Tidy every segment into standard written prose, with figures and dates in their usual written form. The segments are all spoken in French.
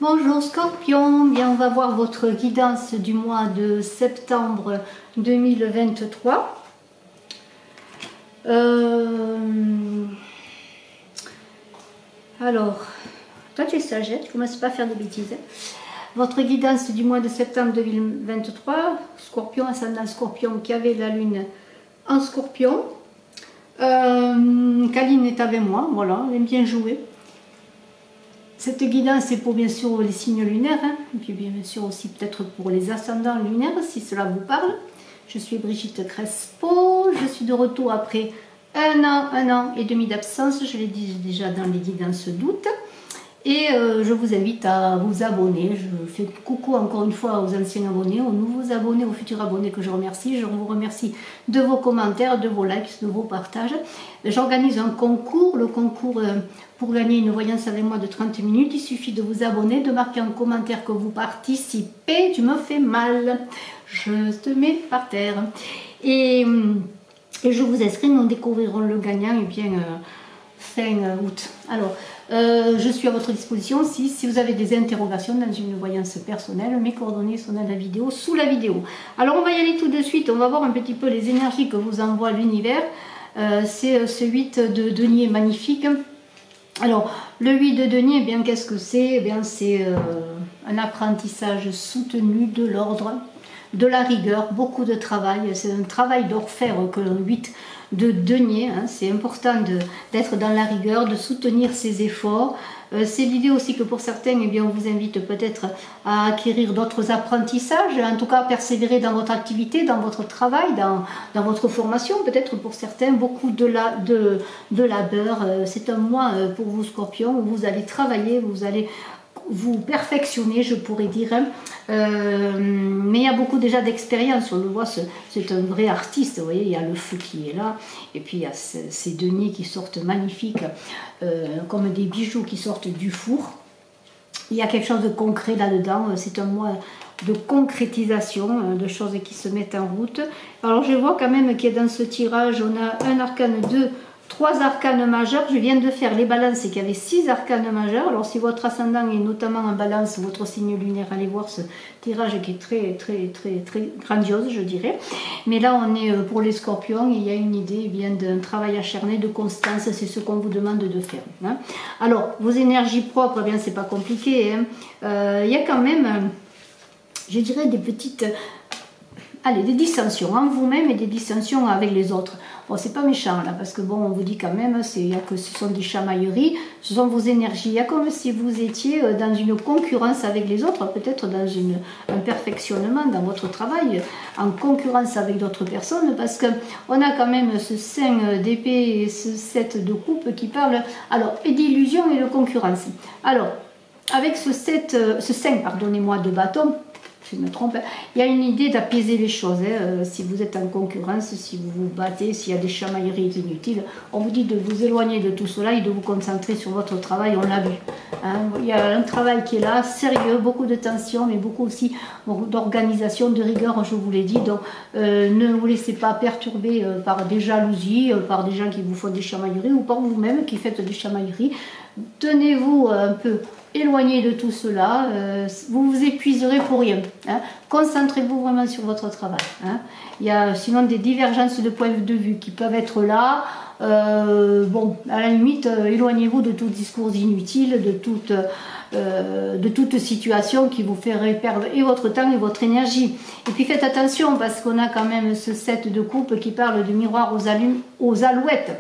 Bonjour Scorpion, bien on va voir votre guidance du mois de septembre 2023. Alors, toi tu es sagesse, je ne commence pas à faire de bêtises. Votre guidance du mois de septembre 2023, Scorpion, ascendant Scorpion qui avait la lune en Scorpion. Kaline est avec moi, voilà, elle aime bien jouer. Cette guidance c'est pour bien sûr les signes lunaires, hein, et puis bien sûr aussi peut-être pour les ascendants lunaires si cela vous parle. Je suis Brigitte Crespo, je suis de retour après un an et demi d'absence, je l'ai dit déjà dans les guidances d'août. Et je vous invite à vous abonner. Je fais coucou encore une fois aux anciens abonnés, aux nouveaux abonnés, aux futurs abonnés que je remercie. Je vous remercie de vos commentaires, de vos likes, de vos partages. J'organise un concours, le concours pour gagner une voyance avec moi de 30 minutes. Il suffit de vous abonner, de marquer en commentaire que vous participez. Tu me fais mal, je te mets par terre. Et je vous inscris, nous découvrirons le gagnant et bien fin août. Alors, je suis à votre disposition si vous avez des interrogations dans une voyance personnelle. Mes coordonnées sont dans la vidéo, sous la vidéo. Alors on va y aller tout de suite, on va voir un petit peu les énergies que vous envoie l'univers. C'est ce 8 de denier magnifique. Alors le 8 de denier, eh bien qu'est-ce que c'est? Eh bien c'est un apprentissage soutenu, de l'ordre, de la rigueur, beaucoup de travail. C'est un travail d'orfèvre que le 8 de denier, hein. C'est important d'être dans la rigueur, de soutenir ses efforts. C'est l'idée aussi que pour certains, eh bien, on vous invite peut-être à acquérir d'autres apprentissages, en tout cas à persévérer dans votre activité, dans votre travail, dans votre formation. Peut-être pour certains, beaucoup de labeur. C'est un mois pour vous Scorpions où vous allez travailler, vous allez vous perfectionner, je pourrais dire, mais il y a beaucoup déjà d'expérience, on le voit, c'est un vrai artiste, vous voyez, il y a le feu qui est là, et puis il y a ces deniers qui sortent magnifiques, comme des bijoux qui sortent du four. Il y a quelque chose de concret là-dedans, c'est un mois de concrétisation, de choses qui se mettent en route. Alors je vois quand même qu'il y a dans ce tirage, on a un arcane 2, 3 arcanes majeurs. Je viens de faire les balances et qu'il y avait 6 arcanes majeurs. Alors si votre ascendant est notamment en balance, votre signe lunaire, allez voir ce tirage qui est très grandiose, je dirais. Mais là on est pour les Scorpions, il y a une idée bien d'un travail acharné, de constance, c'est ce qu'on vous demande de faire, hein. Alors vos énergies propres, eh bien c'est pas compliqué, hein. Il y a quand même, je dirais, des petites... Allez, des dissensions en vous-même et des dissensions avec les autres. Bon, c'est pas méchant là, parce que bon, on vous dit quand même, il y a que ce sont des chamailleries, ce sont vos énergies. Il y a comme si vous étiez dans une concurrence avec les autres, peut-être dans un perfectionnement dans votre travail, en concurrence avec d'autres personnes, parce qu'on a quand même ce 5 d'épée et ce 7 de coupe qui parlent, alors, et d'illusion et de concurrence. Alors, avec ce 5, pardonnez-moi, de bâton, je me trompe, il y a une idée d'apaiser les choses, hein. Si vous êtes en concurrence, si vous vous battez, s'il y a des chamailleries inutiles, on vous dit de vous éloigner de tout cela et de vous concentrer sur votre travail, on l'a vu, hein. Il y a un travail qui est là, sérieux, beaucoup de tension, mais beaucoup aussi d'organisation, de rigueur, je vous l'ai dit. Donc ne vous laissez pas perturber par des jalousies, par des gens qui vous font des chamailleries ou par vous-même qui faites des chamailleries. Tenez-vous un peu éloigné de tout cela, vous vous épuiserez pour rien, hein. Concentrez-vous vraiment sur votre travail, hein. Il y a sinon des divergences de points de vue qui peuvent être là, bon, à la limite, éloignez-vous de tout discours inutile, de toute situation qui vous ferait perdre et votre temps et votre énergie. Et puis faites attention parce qu'on a quand même ce 7 de coupe qui parle de miroir aux alouettes.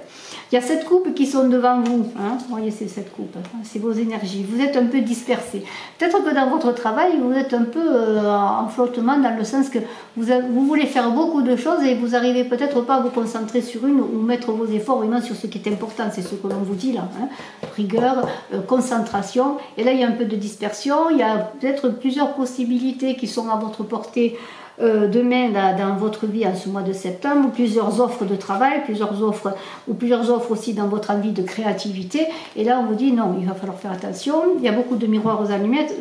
Il y a 7 coupes qui sont devant vous, hein. Vous voyez ces 7 coupes, hein, c'est vos énergies. Vous êtes un peu dispersés. Peut-être que dans votre travail, vous êtes un peu en flottement dans le sens que vous voulez faire beaucoup de choses et vous n'arrivez peut-être pas à vous concentrer sur une ou mettre vos efforts vraiment sur ce qui est important. C'est ce que l'on vous dit là, hein. Rigueur, concentration. Et là, il y a un peu de dispersion. Il y a peut-être plusieurs possibilités qui sont à votre portée demain dans votre vie en ce mois de septembre, plusieurs offres de travail, plusieurs offres aussi dans votre envie de créativité. Et là, on vous dit non, il va falloir faire attention. Il y a beaucoup de miroirs aux alouettes.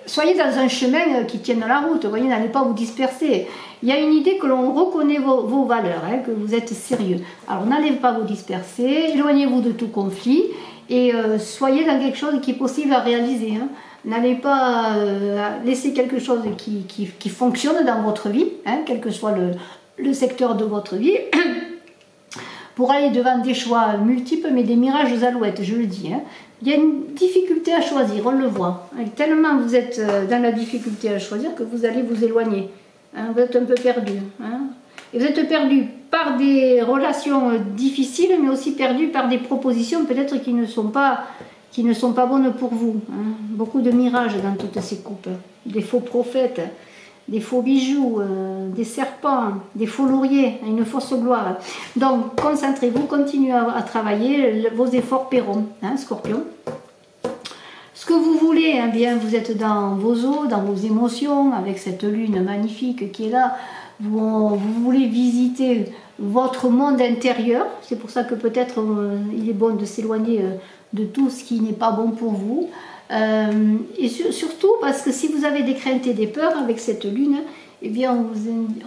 Soyez dans un chemin qui tienne la route, vous voyez, n'allez pas vous disperser. il y a une idée que l'on reconnaît vos valeurs, hein, que vous êtes sérieux. Alors n'allez pas vous disperser, éloignez-vous de tout conflit et soyez dans quelque chose qui est possible à réaliser. Hein. N'allez pas laisser quelque chose qui fonctionne dans votre vie, hein, quel que soit le secteur de votre vie, pour aller devant des choix multiples, mais des mirages aux alouettes, je le dis. Hein. Il y a une difficulté à choisir, on le voit. Tellement vous êtes dans la difficulté à choisir que vous allez vous éloigner. Hein, vous êtes un peu perdu. Hein. Et vous êtes perdu par des relations difficiles, mais aussi perdu par des propositions peut-être qui ne sont pas bonnes pour vous. Hein. Beaucoup de mirages dans toutes ces coupes. Des faux prophètes, des faux bijoux, des serpents, des faux lauriers, une fausse gloire. Donc, concentrez-vous, continuez à travailler, vos efforts paieront, hein, Scorpion. Ce que vous voulez, eh bien, vous êtes dans vos eaux, dans vos émotions, avec cette lune magnifique qui est là. Vous voulez visiter votre monde intérieur. C'est pour ça que peut-être il est bon de s'éloigner de tout ce qui n'est pas bon pour vous. Et surtout parce que si vous avez des craintes et des peurs avec cette lune, eh bien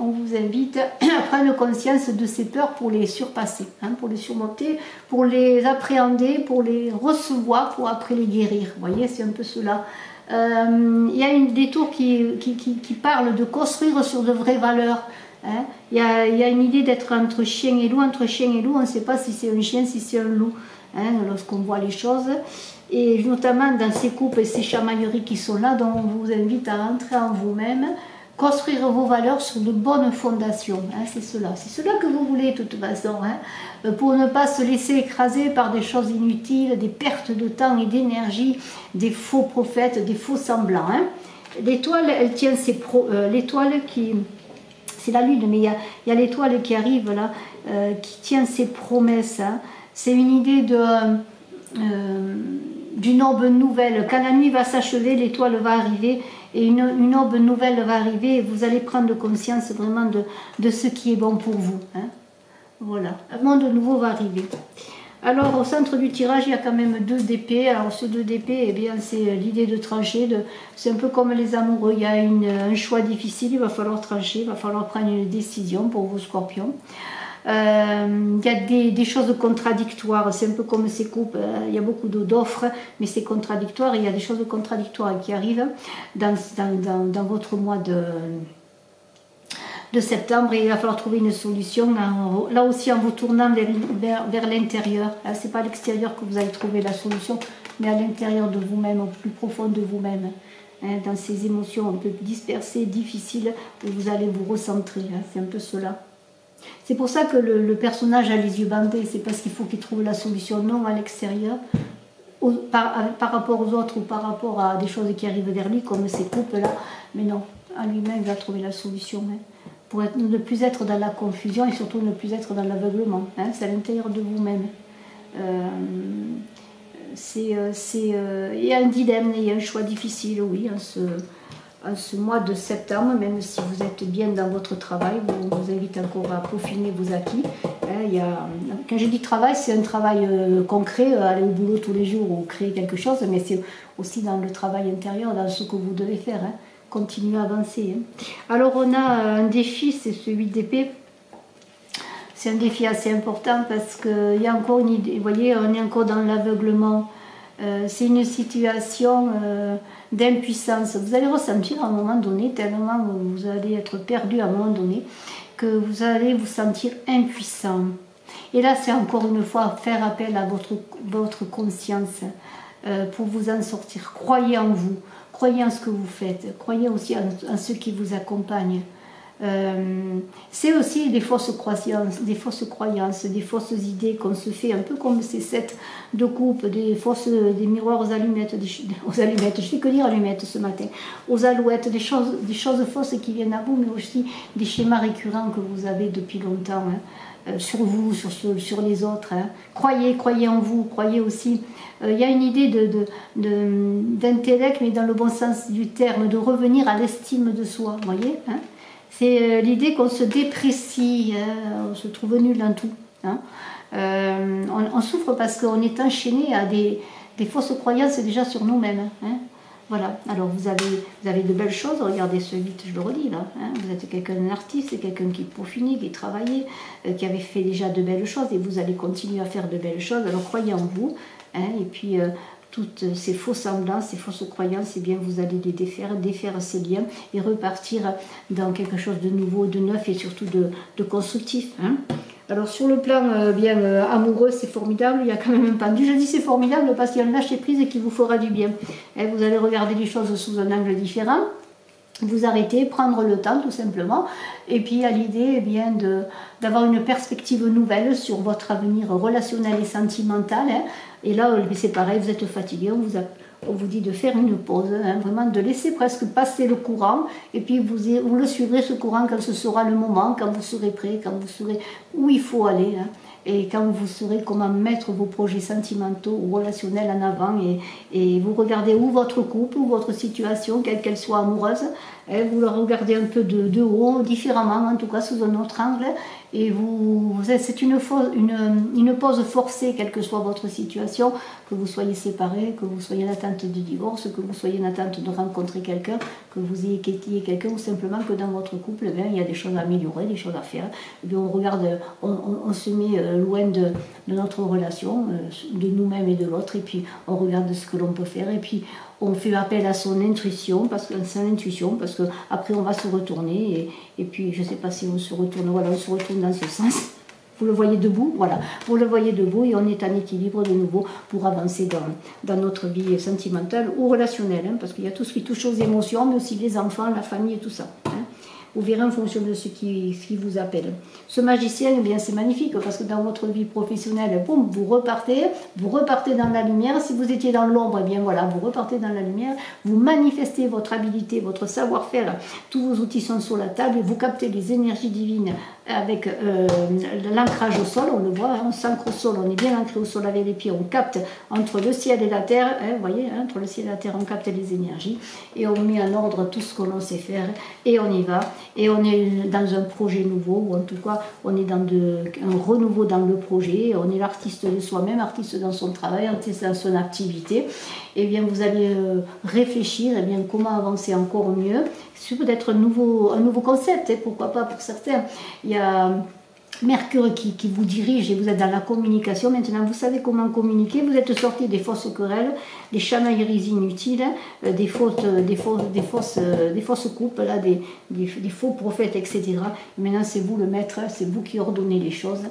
on vous invite à prendre conscience de ces peurs pour les surpasser, hein, pour les surmonter, pour les appréhender, pour les recevoir, pour après les guérir. Vous voyez, c'est un peu cela. Il y a une détour qui parle de construire sur de vraies valeurs. Hein. Il y a une idée d'être entre chien et loup. Entre chien et loup, on ne sait pas si c'est un chien, si c'est un loup, hein, lorsqu'on voit les choses. Et notamment dans ces coupes et ces chamailleries qui sont là, dont on vous invite à rentrer en vous-même, construire vos valeurs sur de bonnes fondations. Hein, c'est cela que vous voulez de toute façon, hein, pour ne pas se laisser écraser par des choses inutiles, des pertes de temps et d'énergie, des faux prophètes, des faux semblants. Hein. L'étoile, elle tient l'étoile qui... C'est la lune, mais il y a l'étoile qui arrive là, qui tient ses promesses. Hein. C'est une idée d'une aube nouvelle. Quand la nuit va s'achever, l'étoile va arriver et une aube nouvelle va arriver et vous allez prendre conscience vraiment de ce qui est bon pour vous. Hein. Voilà, un monde nouveau va arriver. Alors au centre du tirage, il y a quand même 2 d'épée. Alors ce 2 d'épée, eh bien c'est l'idée de trancher. C'est un peu comme les amoureux. Il y a un choix difficile, il va falloir trancher, il va falloir prendre une décision pour vous, Scorpions. Il y a des choses contradictoires, c'est un peu comme ces coupes, il y a beaucoup d'offres, mais c'est contradictoire, et il y a des choses contradictoires qui arrivent dans votre mois de septembre, et il va falloir trouver une solution, là aussi en vous tournant vers l'intérieur. Ce n'est pas à l'extérieur que vous allez trouver la solution, mais à l'intérieur de vous-même, au plus profond de vous-même, hein, dans ces émotions un peu dispersées, difficiles, où vous allez vous recentrer, hein, c'est un peu cela. C'est pour ça que le personnage a les yeux bandés, c'est parce qu'il faut qu'il trouve la solution non à l'extérieur, par rapport aux autres ou par rapport à des choses qui arrivent vers lui, comme ces coupes-là, mais non, à lui-même il va trouver la solution, hein, pour ne plus être dans la confusion et surtout ne plus être dans l'aveuglement, hein, c'est à l'intérieur de vous-même. Il y a un dilemme, il y a un choix difficile, oui, en ce mois de septembre, même si vous êtes bien dans votre travail, on vous invite encore à peaufiner vos acquis. Quand je dis travail, c'est un travail concret, aller au boulot tous les jours ou créer quelque chose, mais c'est aussi dans le travail intérieur, dans ce que vous devez faire, hein, continuer à avancer. Hein. Alors on a un défi, c'est celui d'épée. C'est un défi assez important parce qu'il y a encore une idée, vous voyez, on est encore dans l'aveuglement. C'est une situation d'impuissance. Vous allez ressentir à un moment donné, tellement vous allez être perdu à un moment donné, que vous allez vous sentir impuissant. Et là, c'est encore une fois faire appel à votre conscience pour vous en sortir. Croyez en vous, croyez en ce que vous faites, croyez aussi en ceux qui vous accompagnent. C'est aussi des fausses croyances, des fausses idées qu'on se fait, un peu comme ces sets de coupe, des miroirs aux allumettes, je fais que dire allumettes ce matin, aux alouettes, des choses fausses qui viennent à vous, mais aussi des schémas récurrents que vous avez depuis longtemps, hein, sur vous, sur les autres. Hein. Croyez en vous, croyez aussi. Il y a une idée d'intellect, mais dans le bon sens du terme, de revenir à l'estime de soi, vous voyez, hein. C'est l'idée qu'on se déprécie, hein, on se trouve nul dans tout. Hein. On souffre parce qu'on est enchaîné à des fausses croyances déjà sur nous-mêmes. Hein. Voilà, alors vous avez de belles choses, regardez ce 8, je le redis là, hein. Vous êtes quelqu'un d'artiste, c'est quelqu'un qui peaufinait, qui travaillait, qui avait fait déjà de belles choses et vous allez continuer à faire de belles choses, alors croyez en vous, hein, et puis toutes ces faux semblants, ces fausses croyances, eh bien vous allez les défaire ces liens et repartir dans quelque chose de nouveau, de neuf et surtout de constructif, hein. Alors sur le plan amoureux, c'est formidable, il y a quand même un pendu. Je dis c'est formidable parce qu'il y a un lâcher prise qui vous fera du bien. Et vous allez regarder les choses sous un angle différent, vous arrêtez, prendre le temps tout simplement. Et puis il y a l'idée d'avoir une perspective nouvelle sur votre avenir relationnel et sentimental, hein. Et là c'est pareil, vous êtes fatigué, on vous dit de faire une pause, hein, vraiment de laisser presque passer le courant, et puis vous le suivrez ce courant quand ce sera le moment, quand vous serez prêt, quand vous saurez où il faut aller, hein, et quand vous saurez comment mettre vos projets sentimentaux ou relationnels en avant, et vous regardez où votre couple, ou votre situation, quelle qu'elle soit amoureuse, hein, vous le regardez un peu de haut, différemment, en tout cas sous un autre angle, et c'est une pause forcée, quelle que soit votre situation, que vous soyez séparés, que vous soyez en attente de divorce, que vous soyez en attente de rencontrer quelqu'un, que vous ayez quitté quelqu'un, ou simplement que dans votre couple, eh bien, il y a des choses à améliorer, des choses à faire. Et bien, on regarde, on se met loin de notre relation, de nous-mêmes et de l'autre, et puis on regarde ce que l'on peut faire, et puis on fait appel à son intuition, parce que après on va se retourner, et puis je ne sais pas si on se retourne, voilà, on se retourne dans ce sens. Vous le voyez debout, voilà, vous le voyez debout et on est en équilibre de nouveau pour avancer dans notre vie sentimentale ou relationnelle, hein, parce qu'il y a tout ce qui touche aux émotions, mais aussi les enfants, la famille et tout ça, hein. Vous verrez en fonction de ce qui vous appelle. Ce magicien, eh bien, c'est magnifique parce que dans votre vie professionnelle, boum, vous repartez dans la lumière. Si vous étiez dans l'ombre, eh bien voilà, vous repartez dans la lumière. Vous manifestez votre habilité, votre savoir-faire. Tous vos outils sont sur la table et vous captez les énergies divines avec l'ancrage au sol. On le voit, hein, on s'ancre au sol, on est bien ancré au sol avec les pieds. On capte entre le ciel et la terre, hein, vous voyez, hein, entre le ciel et la terre, on capte les énergies et on met en ordre tout ce que l'on sait faire et on y va. Et on est dans un projet nouveau, ou en tout cas, on est dans un renouveau dans le projet. On est l'artiste de soi-même, artiste dans son travail, artiste dans son activité. Et bien, vous allez réfléchir, et bien, comment avancer encore mieux. C'est peut-être un nouveau concept, hein, pourquoi pas pour certains. Il y a Mercure qui vous dirige et vous êtes dans la communication. Maintenant, vous savez comment communiquer. Vous êtes sorti des fausses querelles, des chamailleries inutiles, des fausses coupes, là, des faux prophètes, etc. Et maintenant, c'est vous le maître, c'est vous qui ordonnez les choses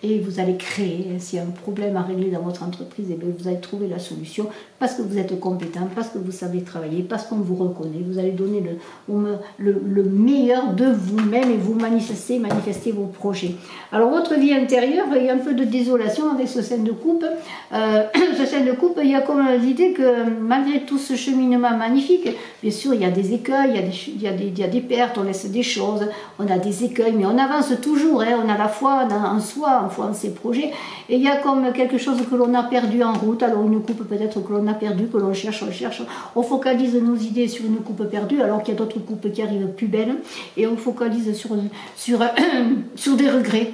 et vous allez créer. S'il y a un problème à régler dans votre entreprise, et bien, vous allez trouver la solution parce que vous êtes compétent, parce que vous savez travailler, parce qu'on vous reconnaît. Vous allez donner le meilleur de vous-même et vous manifester vos projets. Alors votre vie intérieure, il y a un peu de désolation avec ce scène de coupe. Il y a comme l'idée que malgré tout ce cheminement magnifique, bien sûr il y a des écueils, il y a des pertes, on laisse des choses, on a des écueils, mais on avance toujours, hein, on a la foi en soi, en foi en ses projets, et il y a comme quelque chose que l'on a perdu en route. Alors une coupe peut-être que l'on a perdue, que l'on cherche, on focalise nos idées sur une coupe perdue, alors qu'il y a d'autres coupes qui arrivent plus belles, et on focalise sur des regrets.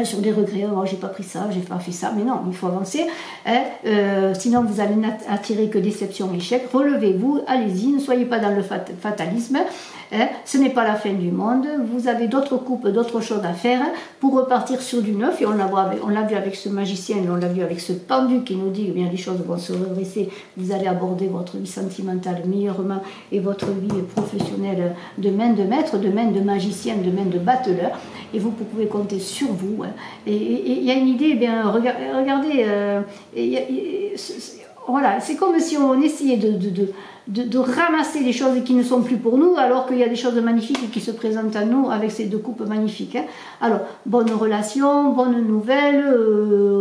Sur des regrets, oh, j'ai pas pris ça, j'ai pas fait ça, mais non, il faut avancer, hein, sinon vous allez n'attirer que déception, échec. Relevez-vous, allez-y, ne soyez pas dans le fatalisme, hein, ce n'est pas la fin du monde, vous avez d'autres coupes, d'autres choses à faire pour repartir sur du neuf, et on l'a vu avec ce magicien, on l'a vu avec ce pendu qui nous dit que bien les choses vont se redresser, vous allez aborder votre vie sentimentale meilleurement et votre vie professionnelle de main de maître, de main de magicien, de main de battleur, et vous pouvez compter sur vous. Et il y a une idée, eh bien, regardez, voilà, c'est comme si on essayait de ramasser les choses qui ne sont plus pour nous, alors qu'il y a des choses magnifiques qui se présentent à nous avec ces deux coupes magnifiques, hein. Alors, bonne relation, bonne nouvelle,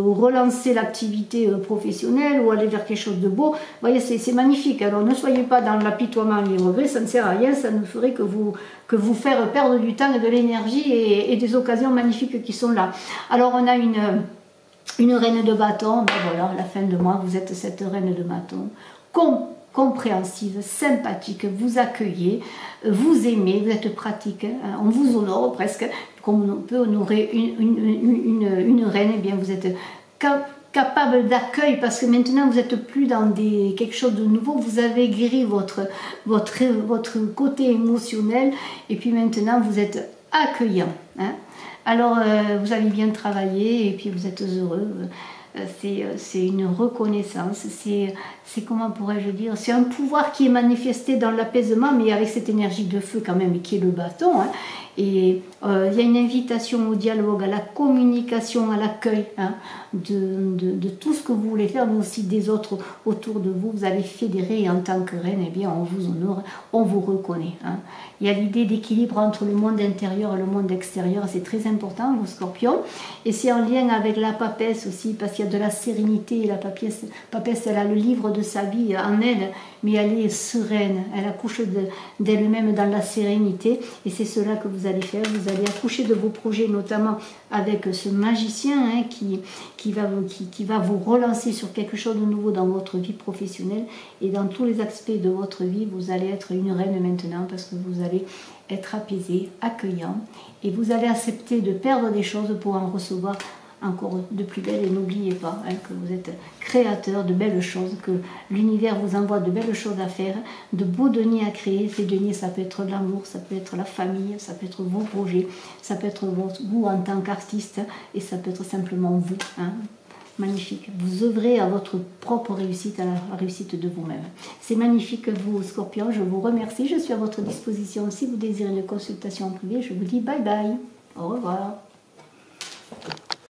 relancer l'activité professionnelle ou aller vers quelque chose de beau. Vous voyez, c'est magnifique. Alors, ne soyez pas dans l'apitoiement et les regrets, ça ne sert à rien, ça ne ferait que vous faire perdre du temps et de l'énergie et des occasions magnifiques qui sont là. Alors, on a une reine de bâton, ben voilà, la fin de mois, vous êtes cette reine de bâton, compréhensive, sympathique, vous accueillez, vous aimez, vous êtes pratique, hein, on vous honore presque, comme on peut honorer une reine, et bien vous êtes capable d'accueil parce que maintenant vous n'êtes plus dans quelque chose de nouveau, vous avez guéri votre côté émotionnel et puis maintenant vous êtes accueillant. Hein. Alors vous avez bien travaillé et puis vous êtes heureux. C'est une reconnaissance, c'est comment pourrais-je dire, c'est un pouvoir qui est manifesté dans l'apaisement mais avec cette énergie de feu quand même qui est le bâton. Hein. Et il y a une invitation au dialogue, à la communication, à l'accueil hein, de tout ce que vous voulez faire, mais aussi des autres autour de vous. Vous allez fédérer et en tant que reine, eh bien, on vous honore, on vous reconnaît. Hein. Il y a l'idée d'équilibre entre le monde intérieur et le monde extérieur, c'est très important, vos scorpions. Et c'est en lien avec la papesse aussi, parce qu'il y a de la sérénité. Et la papesse, elle a le livre de sa vie en elle, mais elle est sereine, elle accouche d'elle-même dans la sérénité. Et c'est cela que vous allez faire, vous allez accoucher de vos projets, notamment avec ce magicien hein, qui va vous relancer sur quelque chose de nouveau dans votre vie professionnelle. Et dans tous les aspects de votre vie, vous allez être une reine maintenant parce que vous allez être apaisé, accueillant et vous allez accepter de perdre des choses pour en recevoir encore de plus belles. Et n'oubliez pas hein, que vous êtes créateur de belles choses, que l'univers vous envoie de belles choses à faire, de beaux deniers à créer. Ces deniers, ça peut être l'amour, ça peut être la famille, ça peut être vos projets, ça peut être vous en tant qu'artiste et ça peut être simplement vous. Hein. Magnifique. Vous œuvrez à votre propre réussite, à la réussite de vous-même. C'est magnifique, vous, Scorpion. Je vous remercie. Je suis à votre disposition. Si vous désirez une consultation en privé, je vous dis bye bye. Au revoir.